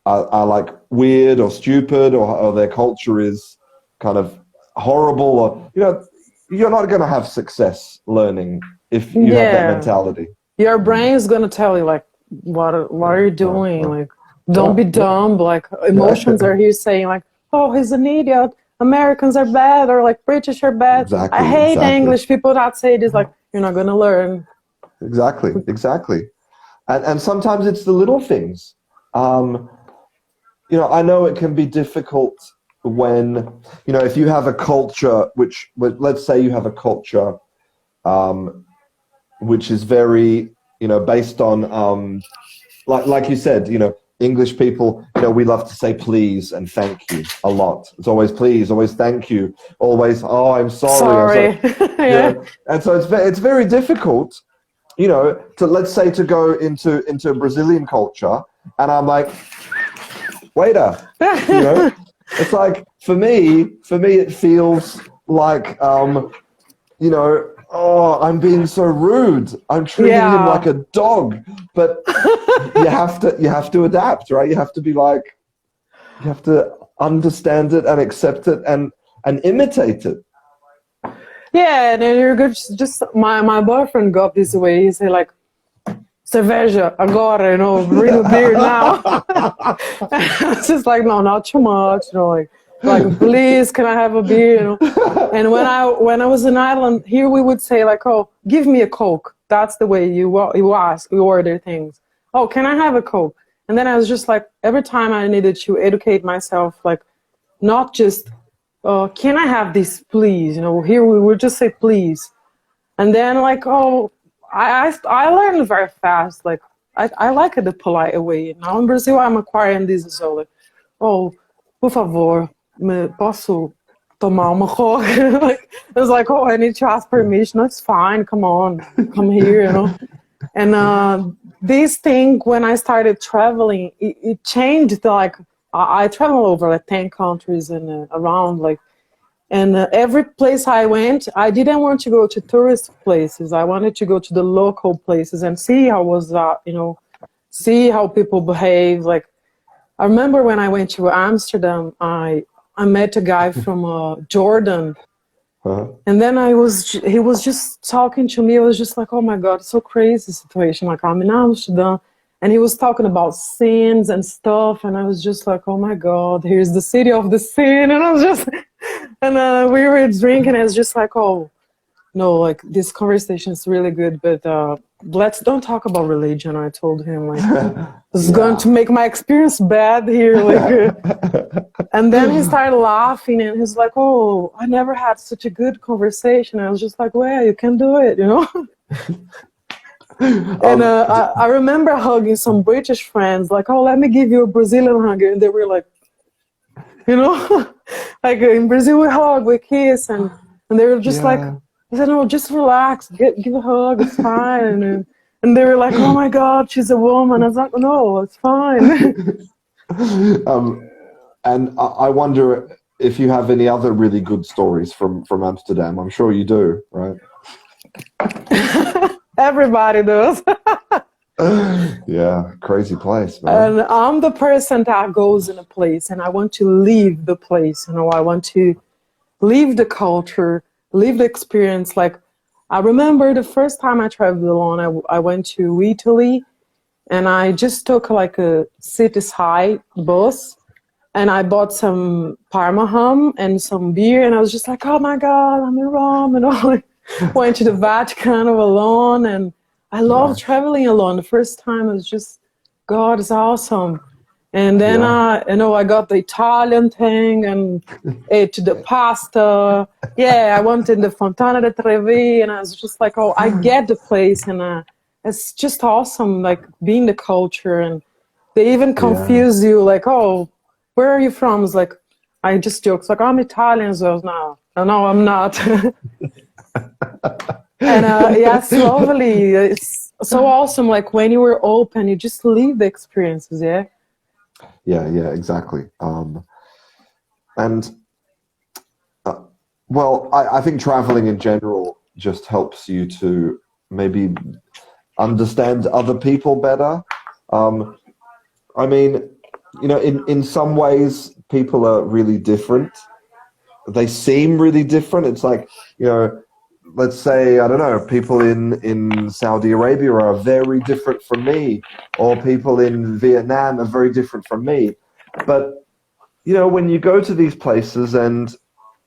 are like weird or stupid, or their culture is kind of horrible, or, you know, you're not going to have success learning if you have that mentality. Your brain is going to tell you, like, what are you doing? Like, don't be dumb. Like, emotions are here saying, like, oh, he's an idiot. Americans are bad, or like British are bad. Exactly, I hate exactly. English. People that say this, like, you're not going to learn. Exactly. And sometimes it's the little things. You know, I know it can be difficult when, you know, if you have a culture which, let's say you have a culture which is very, you know, based on, like you said, you know, English people, you know, we love to say please and thank you a lot. It's always please, always thank you, always, oh, I'm sorry. Yeah. You know? And so it's very difficult, you know, to go into Brazilian culture, and I'm like, waiter, you know, it's like, for me it feels like, you know, oh, I'm being so rude, I'm treating him like a dog. But you have to adapt, right? You have to be like, you have to understand it and accept it and imitate it. Yeah, and then you're good. Just my boyfriend got this way. He said, like, cerveja agora, you know, bring a beer now. It's just like, no, not too much, you know, like please, can I have a beer, you know? And when I was in Ireland, here we would say, like, oh, give me a Coke. That's the way you ask, you order things. Oh, can I have a Coke? And then I was just like, every time I needed to educate myself, like, not just, can I have this, please? You know, here we would just say please. And then, like, oh, I learned very fast. Like, I like it the polite way. Now in Brazil, I'm acquiring this as well. Like, oh, por favor, posso tomar uma Coke? Like, it was like, oh, I need to ask permission. It's fine. Come on, come here, you know. And this thing, when I started traveling, it changed. Like, I traveled over like 10 countries and around, like. And every place I went, I didn't want to go to tourist places. I wanted to go to the local places and see how was that, you know, see how people behave. Like, I remember when I went to Amsterdam, I met a guy from Jordan. And then he was just talking to me. I was just like, oh my God, it's so crazy situation. Like, I'm in Amsterdam. And he was talking about sins and stuff. And I was just like, oh my God, here's the city of the sin. And I was just... And we were drinking, and it's just like, oh, no, like, this conversation is really good, but don't talk about religion. I told him, like, it's going to make my experience bad here. Like, and then he started laughing, and he's like, oh, I never had such a good conversation. And I was just like, well, you can do it, you know? And I remember hugging some British friends, like, oh, let me give you a Brazilian hug. And they were like, you know, like, in Brazil we hug, we kiss, and they were just like, I said, no, just relax, give a hug, it's fine. And they were like, oh my God, she's a woman. I was like, no, it's fine. And I wonder if you have any other really good stories from Amsterdam. I'm sure you do, right? Everybody does. Yeah, crazy place, man. And I'm the person that goes in a place and I want to leave the place, you know, I want to leave the culture, leave the experience. Like, I remember the first time I traveled alone, I went to Italy and I just took like a city side bus and I bought some Parma ham and some beer and I was just like, oh my God, I'm in Rome, and I went to the Vatican alone, and I love Nice. traveling alone. The first time was just, God, it's awesome. And then Yeah. you know, I got the Italian thing and ate the pasta. Yeah, I went in the Fontana di Trevi and I was just like, oh, I get the place, and it's just awesome, like being the culture. And they even Yeah. confuse you, like, oh, where are you from? It's like, I just jokes like, I'm Italian. So I was, no, I'm not. And yeah, slowly, it's so awesome. Like when you were open, you just leave the experiences. Yeah. Yeah, yeah, exactly. And well, I think traveling in general just helps you to maybe understand other people better. I mean, you know, in some ways, people are really different. They seem really different. It's like, you know, let's say, I don't know, people in Saudi Arabia are very different from me, or people in Vietnam are very different from me. But, you know, when you go to these places and,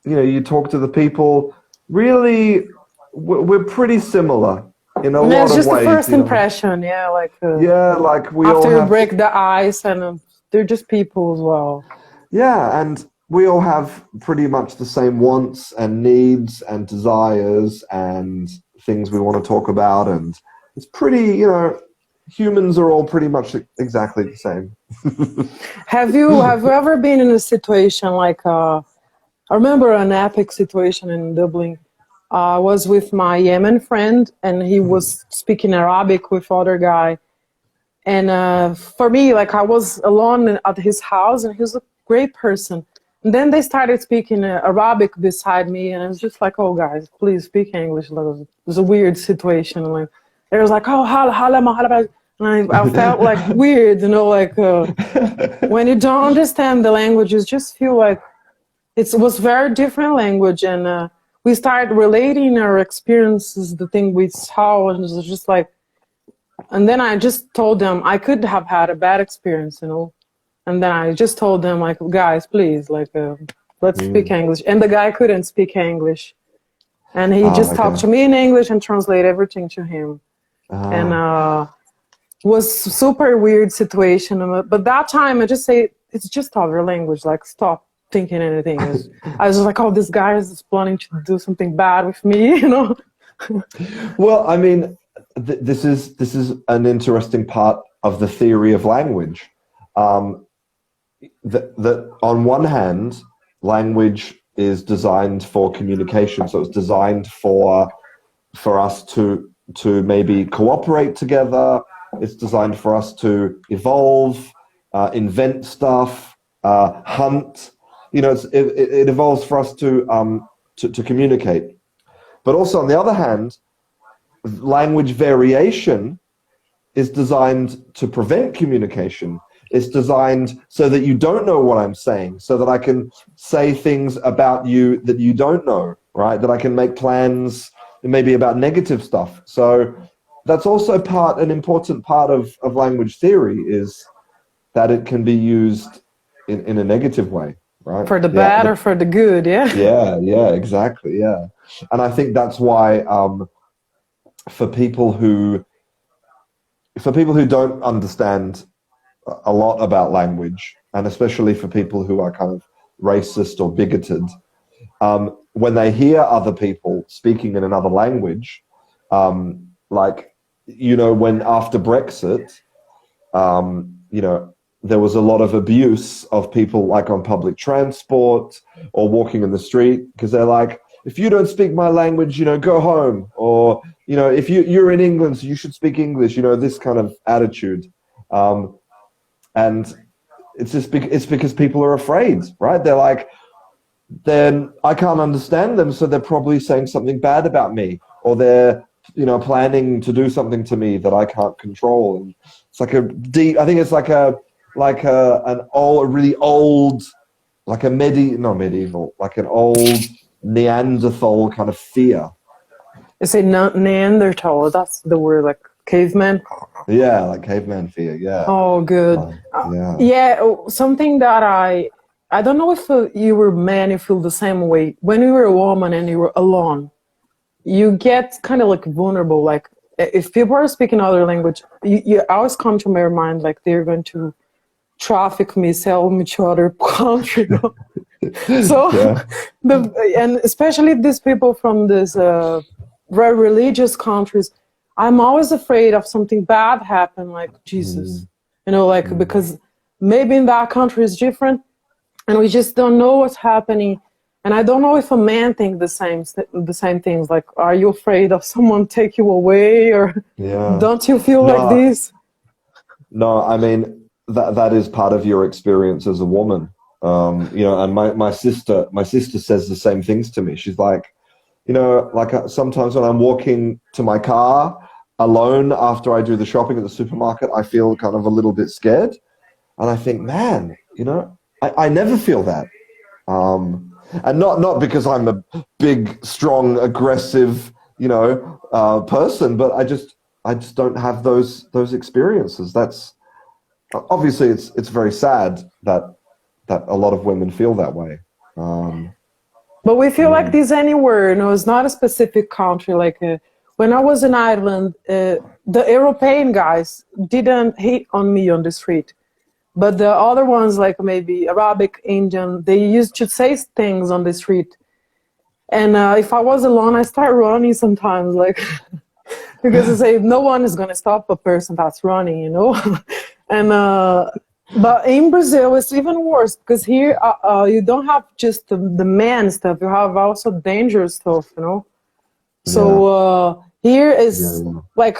you know, you talk to the people, really, we're pretty similar in a And lot it's of just the ways, first you know. impression. Yeah. Like Yeah, like we all after you have, break the ice, and they're just people as well. yeah, and we all have pretty much the same wants and needs and desires and things we want to talk about. And it's pretty, you know, humans are all pretty much exactly the same. Have you ever been in a situation like I remember an epic situation in Dublin. I was with my Yemen friend, and he was speaking Arabic with other guy. And for me, like I was alone at his house, and he was a great person. And then they started speaking Arabic beside me, and I was just like, "Oh, guys, please speak English." Like, it was a weird situation. Like they was like, "Oh, hala, hala, hala," and I felt like weird, you know, like when you don't understand the language, you just feel like it was very different language, and we started relating our experiences, the thing we saw, and it was just like, and then I just told them I could have had a bad experience, you know. And then I just told them, like, guys, please, like, let's speak Mm. English. And the guy couldn't speak English, and he Ah, just talked okay. to me in English and translate everything to him. And Ah, was super weird situation. But that time, I just say it's just other language. Like, stop thinking anything. I was just like, oh, this guy is planning to do something bad with me, you know. well, I mean, this is an interesting part of the theory of language. Um, that on one hand, language is designed for communication, so it's designed for us to maybe cooperate together. It's designed for us to evolve, invent stuff, hunt. You know, it evolves for us to communicate. But also, on the other hand, language variation is designed to prevent communication. It's designed so that you don't know what I'm saying, so that I can say things about you that you don't know, right? That I can make plans maybe about negative stuff. So that's also an important part of language theory, is that it can be used in a negative way, right? For the Yeah, bad or for the good, yeah. yeah, exactly, yeah. And I think that's why for people who don't understand a lot about language, and especially for people who are kind of racist or bigoted, when they hear other people speaking in another language, like, you know, when after Brexit, you know, there was a lot of abuse of people, like on public transport or walking in the street, because they're like, if you don't speak my language, you know, go home. Or, you know, if you're in England, so you should speak English, you know, this kind of attitude. And it's because people are afraid, right? They're like, then I can't understand them, so they're probably saying something bad about me, or they're you know, planning to do something to me that I can't control. And it's like a deep, I think it's like a really old, like not medieval, like an old Neanderthal kind of fear. You say Neanderthal, that's the word, like caveman? Yeah, like caveman fear, yeah. Oh, good. Yeah. Yeah, something that I don't know if you were man, you feel the same way. When you were a woman and you were alone, you get kind of like vulnerable. Like if people are speaking other language, you always come to my mind like they're going to traffic me, sell me to other country. You know? So, Yeah. and especially these people from this very religious countries, I'm always afraid of something bad happen, like Jesus, you know, like because maybe in that country is different, and we just don't know what's happening. And I don't know if a man thinks the same things. Like, are you afraid of someone take you away, or don't you feel like this? No, I mean that is part of your experience as a woman. You know, and my sister says the same things to me. She's like, you know, like sometimes when I'm walking to my car alone after I do the shopping at the supermarket, I feel kind of a little bit scared, and I think, man, you know, I never feel that. And not because I'm a big, strong, aggressive, you know, person, but I just don't have those experiences. That's obviously it's very sad that a lot of women feel that way. But we feel like this anywhere. You know, it's not a specific country. Like when I was in Ireland, the European guys didn't hit on me on the street. But the other ones, like maybe Arabic, Indian, they used to say things on the street. And if I was alone, I start running sometimes, like, because I say no one is going to stop a person that's running, you know? And, but in Brazil, it's even worse, because here you don't have just the man stuff, you have also dangerous stuff, you know? So here is like,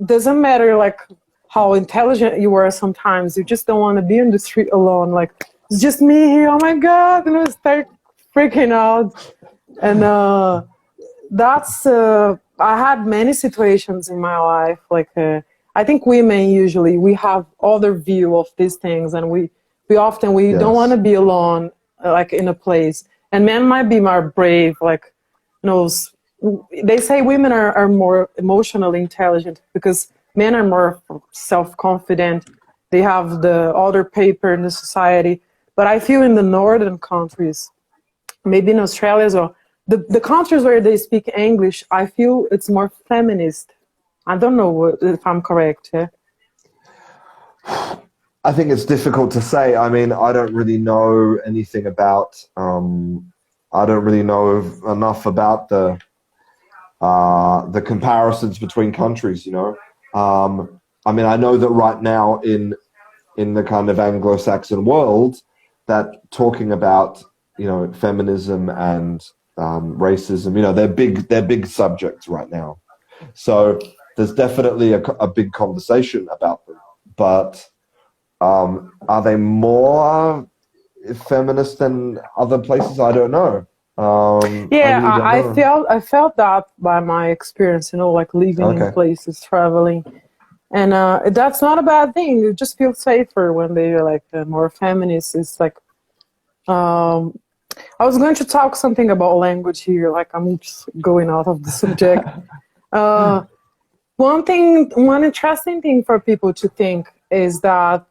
doesn't matter, like, how intelligent you are sometimes, you just don't want to be on the street alone. Like, it's just me here, oh my God, and I start freaking out. And that's, I had many situations in my life. Like, I think women usually, we have other view of these things, and we often don't want to be alone, like in a place. And men might be more brave, like, you know, they say women are more emotionally intelligent because men are more self-confident. They have the other paper in the society. But I feel in the northern countries, maybe in Australia as well, the countries where they speak English, I feel it's more feminist. I don't know if I'm correct. Yeah? I think it's difficult to say. I mean, I don't really know anything about, I don't really know enough about the comparisons between countries, you know. I mean, I know that right now in the kind of Anglo-Saxon world, that talking about, you know, feminism and racism, you know, they're big subjects right now. So there's definitely a big conversation about them. But are they more feminist than other places? I don't know. I felt that by my experience, you know, like living in places, traveling, and that's not a bad thing. You just feel safer when they're like more feminist. It's like, I was going to talk something about language here, like I'm just going out of the subject. One interesting thing for people to think is that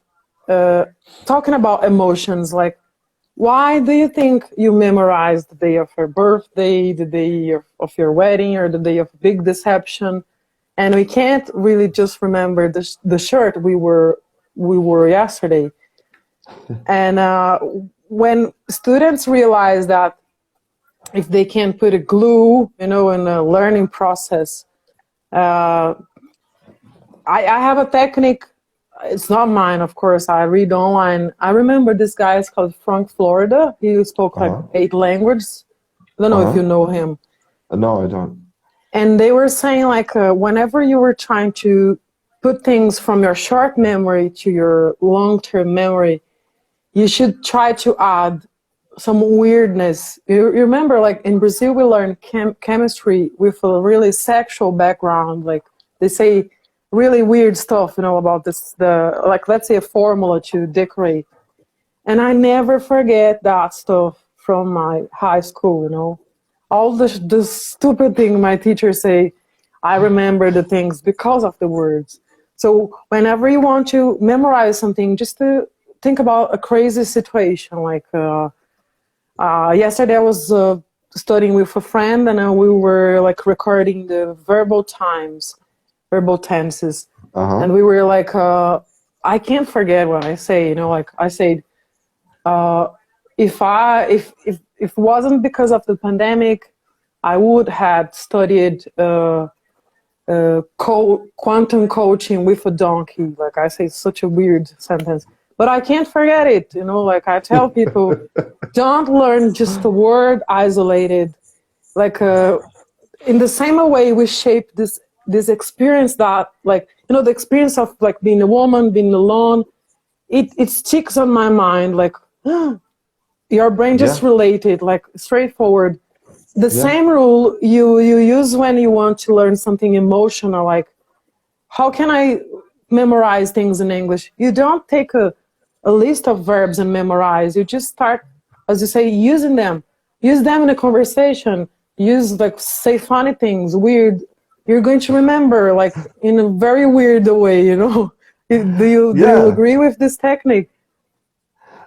talking about emotions, like, why do you think you memorize the day of your birthday, the day of your wedding, or the day of big deception, and we can't really just remember the shirt we wore yesterday? And when students realize that if they can put a glue, you know, in a learning process, I have a technique. It's not mine, of course. I read online. I remember this guy is called Frank Florida. He spoke like 8 languages. I don't know if you know him. No, I don't. And they were saying like whenever you were trying to put things from your short memory to your long-term memory, you should try to add some weirdness. You remember, like in Brazil, we learn chemistry with a really sexual background. Like they say really weird stuff, you know, about this, like let's say a formula to decorate. And I never forget that stuff from my high school, you know. All the stupid thing my teachers say, I remember the things because of the words. So whenever you want to memorize something, just to think about a crazy situation, like yesterday I was studying with a friend, and we were like recording the verbal tenses, and we were like, I can't forget what I say, you know, like I said, if it wasn't because of the pandemic, I would have studied quantum coaching with a donkey. Like I say, such a weird sentence. But I can't forget it, you know, like I tell people, don't learn just a word isolated. Like in the same way we shape this experience that, like, you know, the experience of like being a woman, being alone, it sticks on my mind, like your brain just related, like straightforward. The same rule you use when you want to learn something emotional, like how can I memorize things in English? You don't take a list of verbs and memorize. You just start, as you say, using them. Use them in a conversation. Use, like, say funny things, weird. You're going to remember, like, in a very weird way, you know? Do you agree with this technique?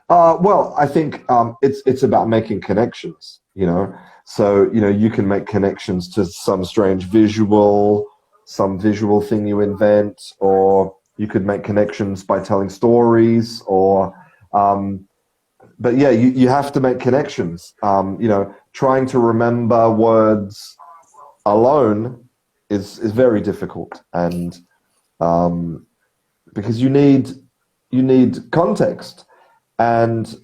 Well, I think it's about making connections, you know. So, you know, you can make connections to some strange visual thing you invent, or you could make connections by telling stories, or, but yeah, you have to make connections. You know, trying to remember words alone is very difficult, and because you need context. And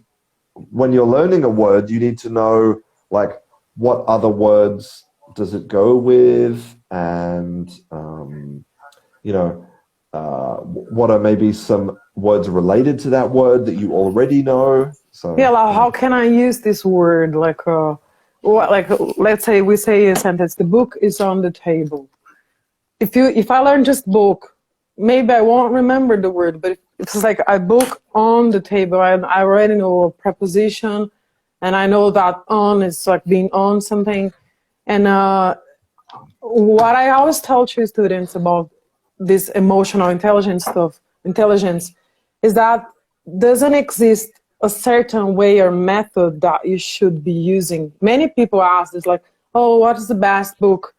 when you're learning a word, you need to know, like, what other words does it go with, and you know, what are maybe some words related to that word that you already know. So yeah, like, how can I use this word? Like, like, let's say we say a sentence: the book is on the table. If I learn just book, maybe I won't remember the word, but it's like I book on the table. I already know a preposition, and I know that on is like being on something. And what I always tell to students about this emotional intelligence is that doesn't exist a certain way or method that you should be using. Many people ask this, like, oh, what is the best book?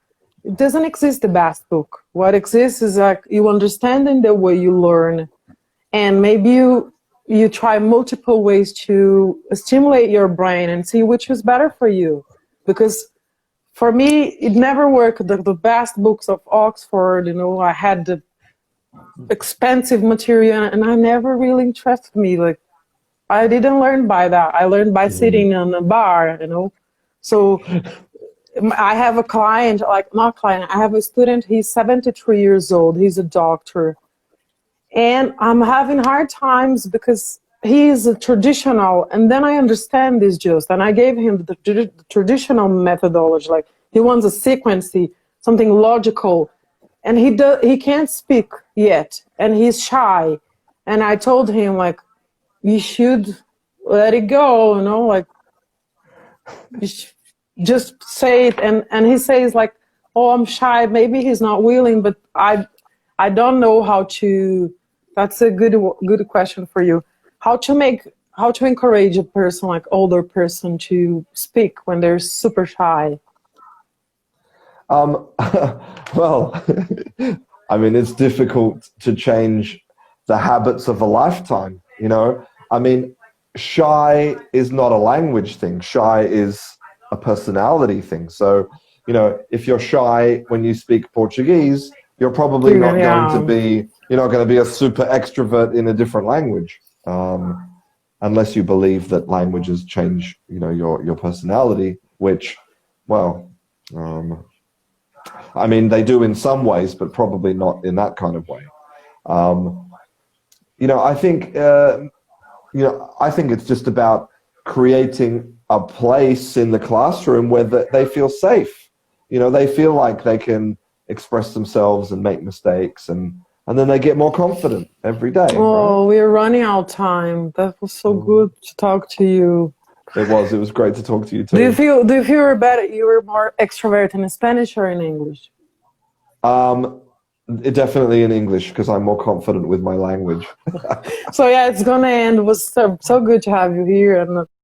It doesn't exist the best book. What exists is like you understanding the way you learn, and maybe you try multiple ways to stimulate your brain and see which is better for you. Because for me, it never worked. The best books of Oxford, you know, I had the expensive material, and I never really interested me. Like, I didn't learn by that. I learned by sitting in a bar, you know. So I have a client, like, not client, I have a student, he's 73 years old, he's a doctor. And I'm having hard times because he is a traditional, and then I understand this just, and I gave him the traditional methodology, like he wants a sequence, something logical, and he can't speak yet, and he's shy. And I told him, like, you should let it go, you know, like, just say it. And he says, like, oh, I'm shy, maybe he's not willing, but I don't know how to. That's a good question for you. How to encourage a person, like older person, to speak when they're super shy? Well, I mean, it's difficult to change the habits of a lifetime, you know. I mean, shy is not a language thing. Shy is a personality thing. So, you know, if you're shy when you speak Portuguese, you're probably not going to be a super extrovert in a different language, unless you believe that languages change, you know, your personality, which, well, I mean, they do in some ways, but probably not in that kind of way. You know, I think it's just about creating a place in the classroom where they feel safe. You know, they feel like they can express themselves and make mistakes, and then they get more confident every day. Oh, right? we're running out of time. That was so good to talk to you. It was great to talk to you too. Do you feel you were more extrovert in Spanish or in English? Definitely in English, because I'm more confident with my language. So yeah, it's gonna end. It was so good to have you here, and